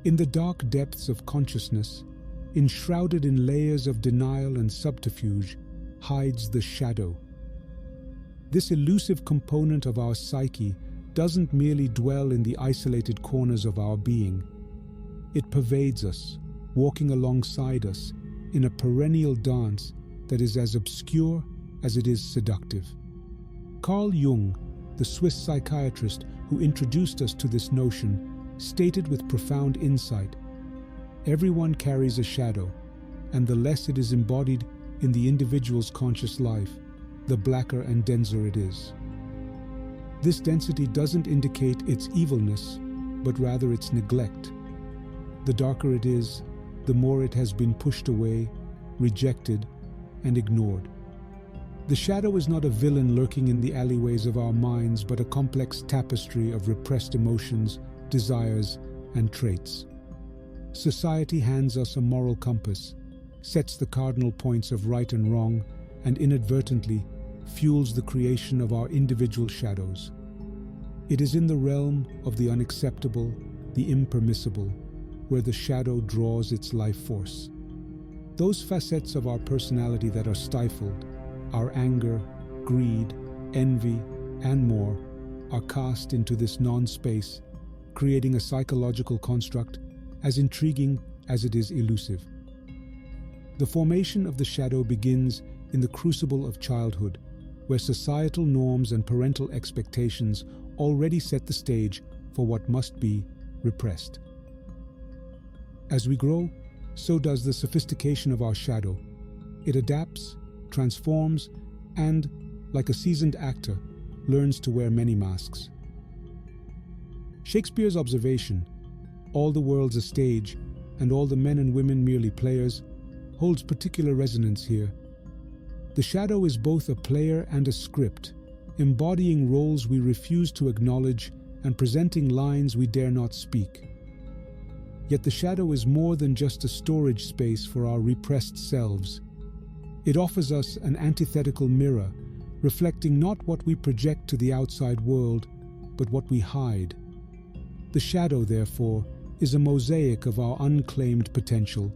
In the dark depths of consciousness, enshrouded in layers of denial and subterfuge, hides the shadow. This elusive component of our psyche doesn't merely dwell in the isolated corners of our being. It pervades us, walking alongside us in a perennial dance that is as obscure as it is seductive. Carl Jung, the Swiss psychiatrist who introduced us to this notion, stated with profound insight, "Everyone carries a shadow, and the less it is embodied in the individual's conscious life, the blacker and denser it is." This density doesn't indicate its evilness, but rather its neglect. The darker it is, the more it has been pushed away, rejected, and ignored. The shadow is not a villain lurking in the alleyways of our minds, but a complex tapestry of repressed emotions, desires, and traits. Society hands us a moral compass, sets the cardinal points of right and wrong, and inadvertently fuels the creation of our individual shadows. It is in the realm of the unacceptable, the impermissible, where the shadow draws its life force. Those facets of our personality that are stifled, our anger, greed, envy, and more, are cast into this non-space, creating a psychological construct as intriguing as it is elusive. The formation of the shadow begins in the crucible of childhood, where societal norms and parental expectations already set the stage for what must be repressed. As we grow, so does the sophistication of our shadow. It adapts, transforms, and, like a seasoned actor, learns to wear many masks. Shakespeare's observation, "All the world's a stage, and all the men and women merely players," holds particular resonance here. The shadow is both a player and a script, embodying roles we refuse to acknowledge and presenting lines we dare not speak. Yet the shadow is more than just a storage space for our repressed selves. It offers us an antithetical mirror, reflecting not what we project to the outside world, but what we hide. The shadow, therefore, is a mosaic of our unclaimed potential,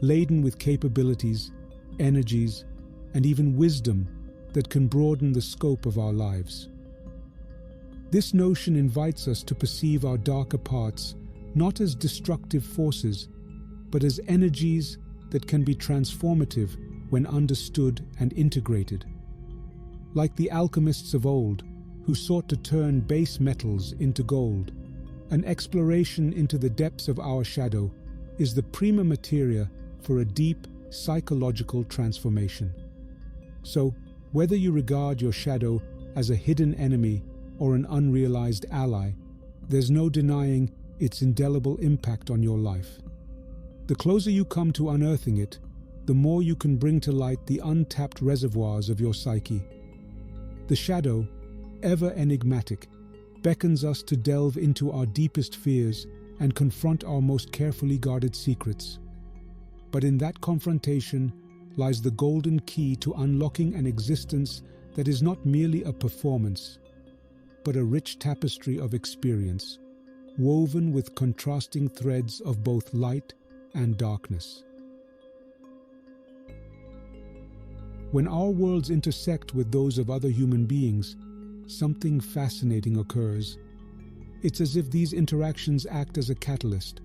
laden with capabilities, energies, and even wisdom that can broaden the scope of our lives. This notion invites us to perceive our darker parts not as destructive forces, but as energies that can be transformative when understood and integrated. Like the alchemists of old, who sought to turn base metals into gold, an exploration into the depths of our shadow is the prima materia for a deep psychological transformation. So, whether you regard your shadow as a hidden enemy or an unrealized ally, there's no denying its indelible impact on your life. The closer you come to unearthing it, the more you can bring to light the untapped reservoirs of your psyche. The shadow, ever enigmatic, beckons us to delve into our deepest fears and confront our most carefully guarded secrets. But in that confrontation lies the golden key to unlocking an existence that is not merely a performance, but a rich tapestry of experience, woven with contrasting threads of both light and darkness. When our worlds intersect with those of other human beings, something fascinating occurs. It's as if these interactions act as a catalyst,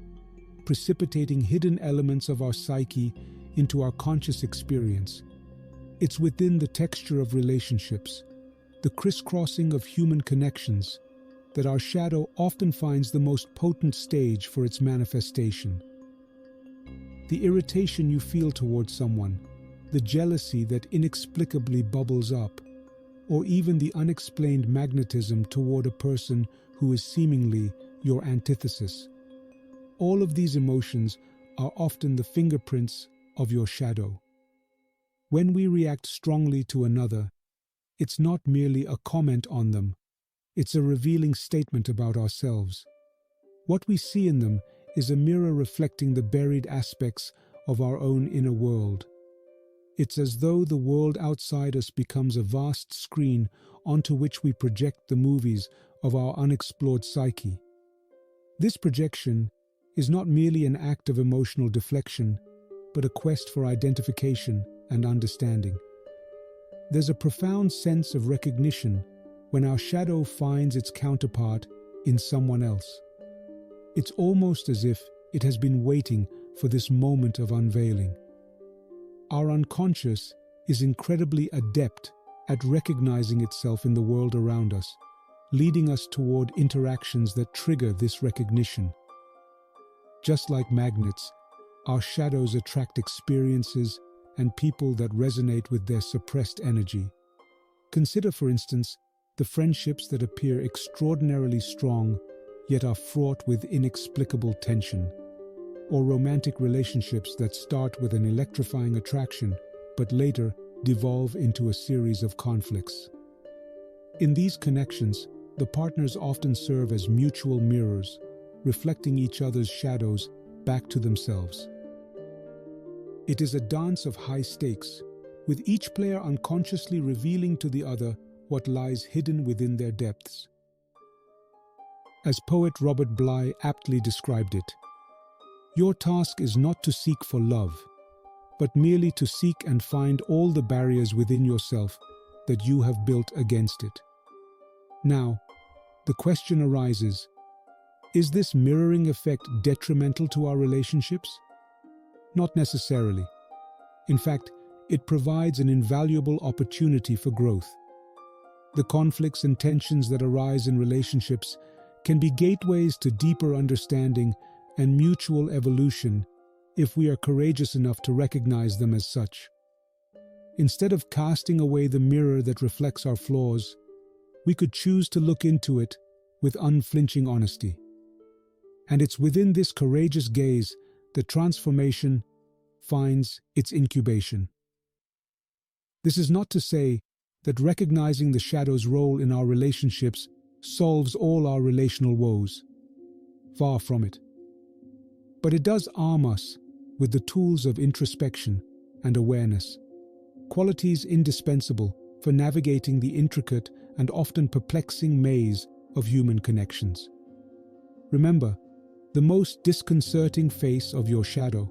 precipitating hidden elements of our psyche into our conscious experience. It's within the texture of relationships, the crisscrossing of human connections, that our shadow often finds the most potent stage for its manifestation. The irritation you feel towards someone, the jealousy that inexplicably bubbles up, or even the unexplained magnetism toward a person who is seemingly your antithesis. All of these emotions are often the fingerprints of your shadow. When we react strongly to another, it's not merely a comment on them, it's a revealing statement about ourselves. What we see in them is a mirror reflecting the buried aspects of our own inner world. It's as though the world outside us becomes a vast screen onto which we project the movies of our unexplored psyche. This projection, is not merely an act of emotional deflection, but a quest for identification and understanding. There's a profound sense of recognition when our shadow finds its counterpart in someone else. It's almost as if it has been waiting for this moment of unveiling. Our unconscious is incredibly adept at recognizing itself in the world around us, leading us toward interactions that trigger this recognition. Just like magnets, our shadows attract experiences and people that resonate with their suppressed energy. Consider, for instance, the friendships that appear extraordinarily strong, yet are fraught with inexplicable tension, or romantic relationships that start with an electrifying attraction, but later devolve into a series of conflicts. In these connections, the partners often serve as mutual mirrors, reflecting each other's shadows back to themselves. It is a dance of high stakes, with each player unconsciously revealing to the other what lies hidden within their depths. As poet Robert Bly aptly described it, "Your task is not to seek for love, but merely to seek and find all the barriers within yourself that you have built against it." Now, the question arises, is this mirroring effect detrimental to our relationships? Not necessarily. In fact, it provides an invaluable opportunity for growth. The conflicts and tensions that arise in relationships can be gateways to deeper understanding and mutual evolution if we are courageous enough to recognize them as such. Instead of casting away the mirror that reflects our flaws, we could choose to look into it with unflinching honesty. And it's within this courageous gaze that transformation finds its incubation. This is not to say that recognizing the shadow's role in our relationships solves all our relational woes. Far from it. But it does arm us with the tools of introspection and awareness, qualities indispensable for navigating the intricate and often perplexing maze of human connections. Remember, the most disconcerting face of your shadow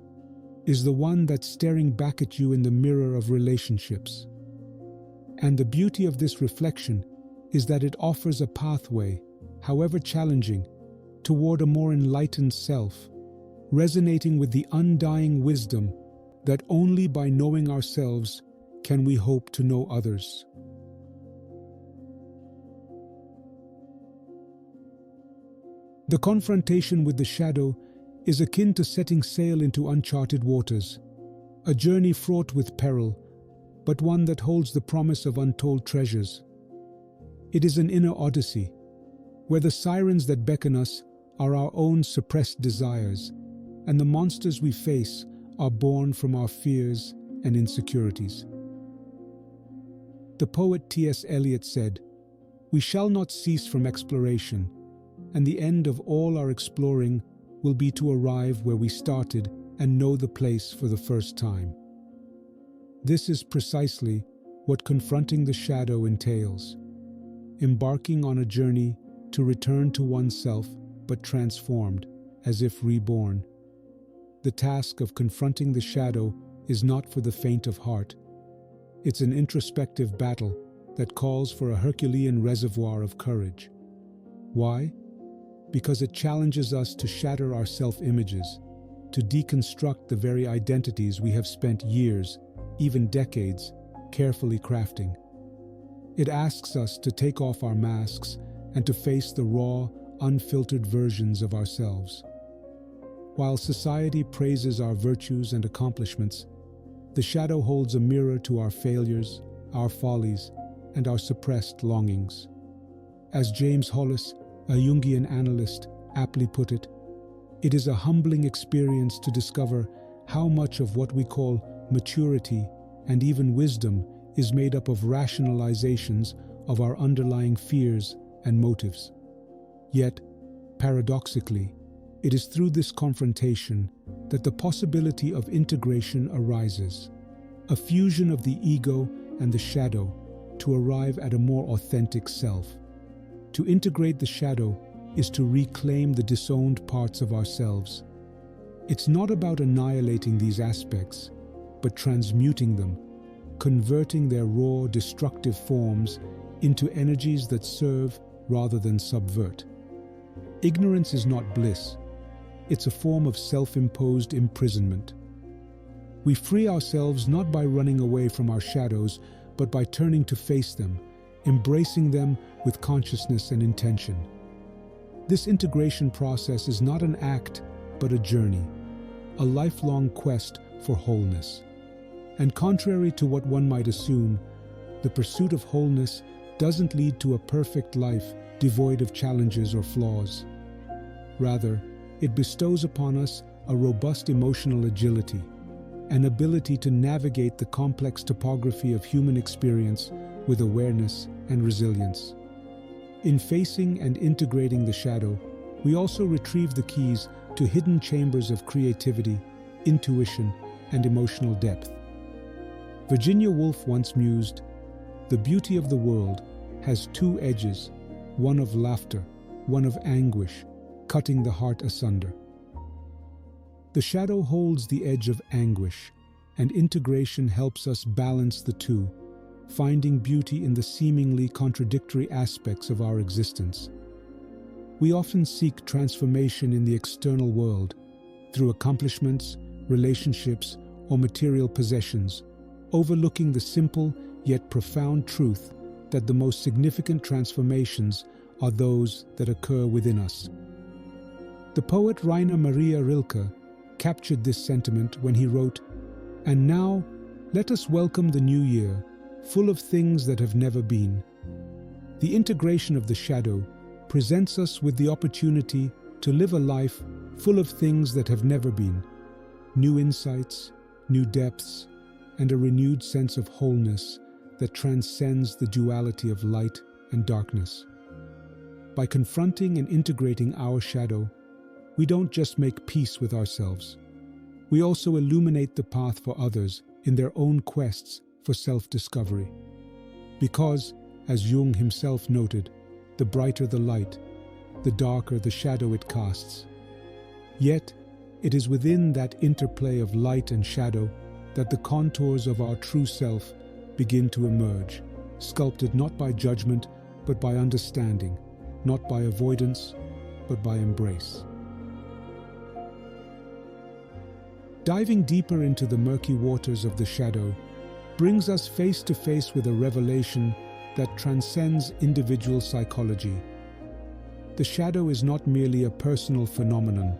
is the one that's staring back at you in the mirror of relationships. And the beauty of this reflection is that it offers a pathway, however challenging, toward a more enlightened self, resonating with the undying wisdom that only by knowing ourselves can we hope to know others. The confrontation with the shadow is akin to setting sail into uncharted waters, a journey fraught with peril, but one that holds the promise of untold treasures. It is an inner odyssey, where the sirens that beckon us are our own suppressed desires, and the monsters we face are born from our fears and insecurities. The poet T.S. Eliot said, "We shall not cease from exploration, and the end of all our exploring will be to arrive where we started and know the place for the first time." This is precisely what confronting the shadow entails, embarking on a journey to return to oneself but transformed, as if reborn. The task of confronting the shadow is not for the faint of heart. It's an introspective battle that calls for a Herculean reservoir of courage. Why? Because it challenges us to shatter our self-images, to deconstruct the very identities we have spent years, even decades, carefully crafting. It asks us to take off our masks and to face the raw, unfiltered versions of ourselves. While society praises our virtues and accomplishments, the shadow holds a mirror to our failures, our follies, and our suppressed longings. As James Hollis, a Jungian analyst, aptly put it, it is a humbling experience to discover how much of what we call maturity and even wisdom is made up of rationalizations of our underlying fears and motives. Yet, paradoxically, it is through this confrontation that the possibility of integration arises, a fusion of the ego and the shadow to arrive at a more authentic self. To integrate the shadow is to reclaim the disowned parts of ourselves, It's not about annihilating these aspects, but transmuting them, converting their raw, destructive forms into energies that serve rather than subvert. Ignorance is not bliss. It's a form of self-imposed imprisonment. We free ourselves not by running away from our shadows, but by turning to face them, embracing them with consciousness and intention. This integration process is not an act, but a journey, a lifelong quest for wholeness. And contrary to what one might assume, the pursuit of wholeness doesn't lead to a perfect life devoid of challenges or flaws. Rather, it bestows upon us a robust emotional agility, an ability to navigate the complex topography of human experience with awareness and resilience. In facing and integrating the shadow, we also retrieve the keys to hidden chambers of creativity, intuition, and emotional depth. Virginia Woolf once mused, "The beauty of the world has two edges, one of laughter, one of anguish, cutting the heart asunder." The shadow holds the edge of anguish, and integration helps us balance the two, finding beauty in the seemingly contradictory aspects of our existence. We often seek transformation in the external world, through accomplishments, relationships, or material possessions, overlooking the simple yet profound truth that the most significant transformations are those that occur within us. The poet Rainer Maria Rilke captured this sentiment when he wrote, "And now, let us welcome the new year, full of things that have never been." The integration of the shadow presents us with the opportunity to live a life full of things that have never been, new insights, new depths, and a renewed sense of wholeness that transcends the duality of light and darkness. By confronting and integrating our shadow, we don't just make peace with ourselves. We also illuminate the path for others in their own quests for self-discovery. Because, as Jung himself noted, the brighter the light, the darker the shadow it casts. Yet, it is within that interplay of light and shadow that the contours of our true self begin to emerge, sculpted not by judgment, but by understanding, not by avoidance, but by embrace. Diving deeper into the murky waters of the shadow brings us face to face with a revelation that transcends individual psychology. The shadow is not merely a personal phenomenon.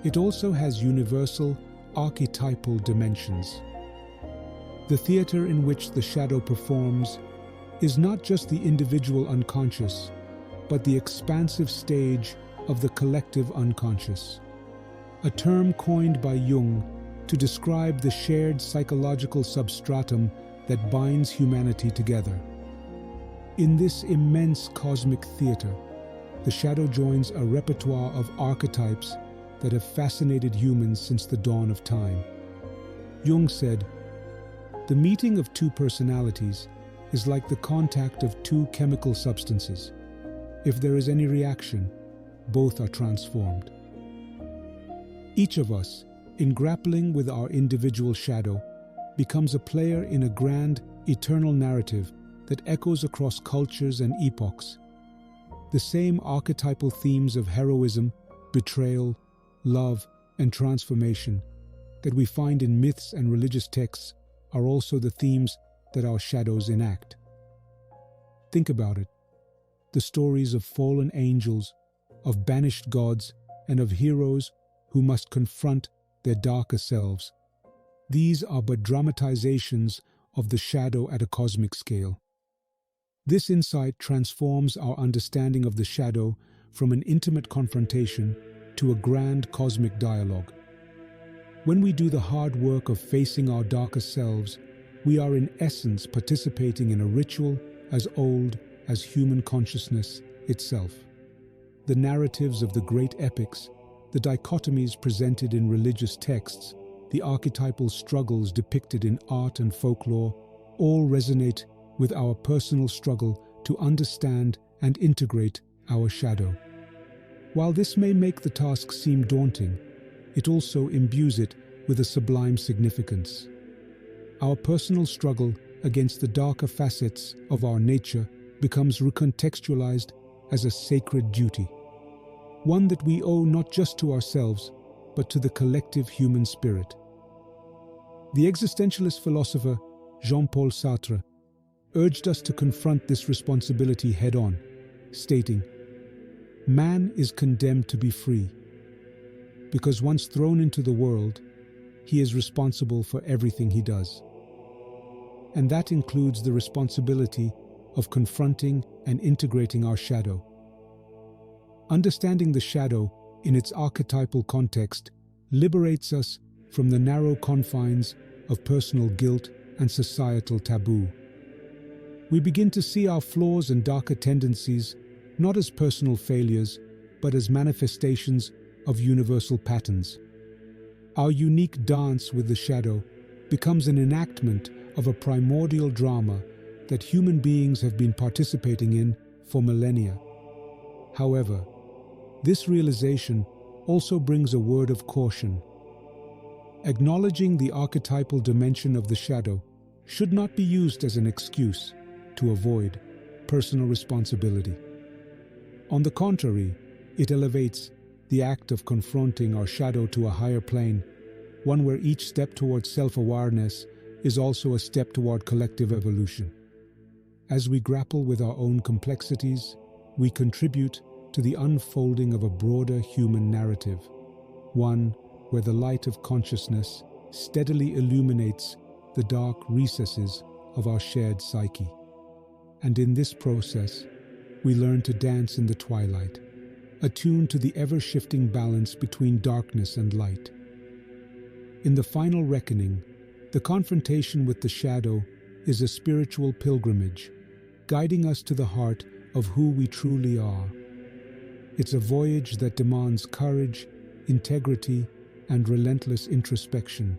It also has universal, archetypal dimensions. The theater in which the shadow performs is not just the individual unconscious, but the expansive stage of the collective unconscious. A term coined by Jung to describe the shared psychological substratum that binds humanity together. In this immense cosmic theater, the shadow joins a repertoire of archetypes that have fascinated humans since the dawn of time. Jung said, "The meeting of two personalities is like the contact of two chemical substances. If there is any reaction, both are transformed." Each of us, in grappling with our individual shadow, becomes a player in a grand, eternal narrative that echoes across cultures and epochs. The same archetypal themes of heroism, betrayal, love, and transformation that we find in myths and religious texts are also the themes that our shadows enact. Think about it. The stories of fallen angels, of banished gods, and of heroes who must confront their darker selves. These are but dramatizations of the shadow at a cosmic scale. This insight transforms our understanding of the shadow from an intimate confrontation to a grand cosmic dialogue. When we do the hard work of facing our darker selves, we are in essence participating in a ritual as old as human consciousness itself. The narratives of the great epics, the dichotomies presented in religious texts, the archetypal struggles depicted in art and folklore, all resonate with our personal struggle to understand and integrate our shadow. While this may make the task seem daunting, it also imbues it with a sublime significance. Our personal struggle against the darker facets of our nature becomes recontextualized as a sacred duty, one that we owe not just to ourselves, but to the collective human spirit. The existentialist philosopher Jean-Paul Sartre urged us to confront this responsibility head-on, stating, "Man is condemned to be free, because once thrown into the world, he is responsible for everything he does." And that includes the responsibility of confronting and integrating our shadow. Understanding the shadow in its archetypal context liberates us from the narrow confines of personal guilt and societal taboo. We begin to see our flaws and darker tendencies not as personal failures, but as manifestations of universal patterns. Our unique dance with the shadow becomes an enactment of a primordial drama that human beings have been participating in for millennia. However, this realization also brings a word of caution. Acknowledging the archetypal dimension of the shadow should not be used as an excuse to avoid personal responsibility. On the contrary, it elevates the act of confronting our shadow to a higher plane, one where each step towards self-awareness is also a step toward collective evolution. As we grapple with our own complexities, we contribute to the unfolding of a broader human narrative, one where the light of consciousness steadily illuminates the dark recesses of our shared psyche. And in this process, we learn to dance in the twilight, attuned to the ever-shifting balance between darkness and light. In the final reckoning, the confrontation with the shadow is a spiritual pilgrimage, guiding us to the heart of who we truly are. It's a voyage that demands courage, integrity, and relentless introspection.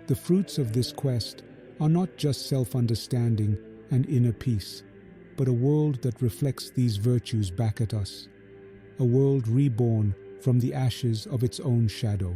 The fruits of this quest are not just self-understanding and inner peace, but a world that reflects these virtues back at us, a world reborn from the ashes of its own shadow.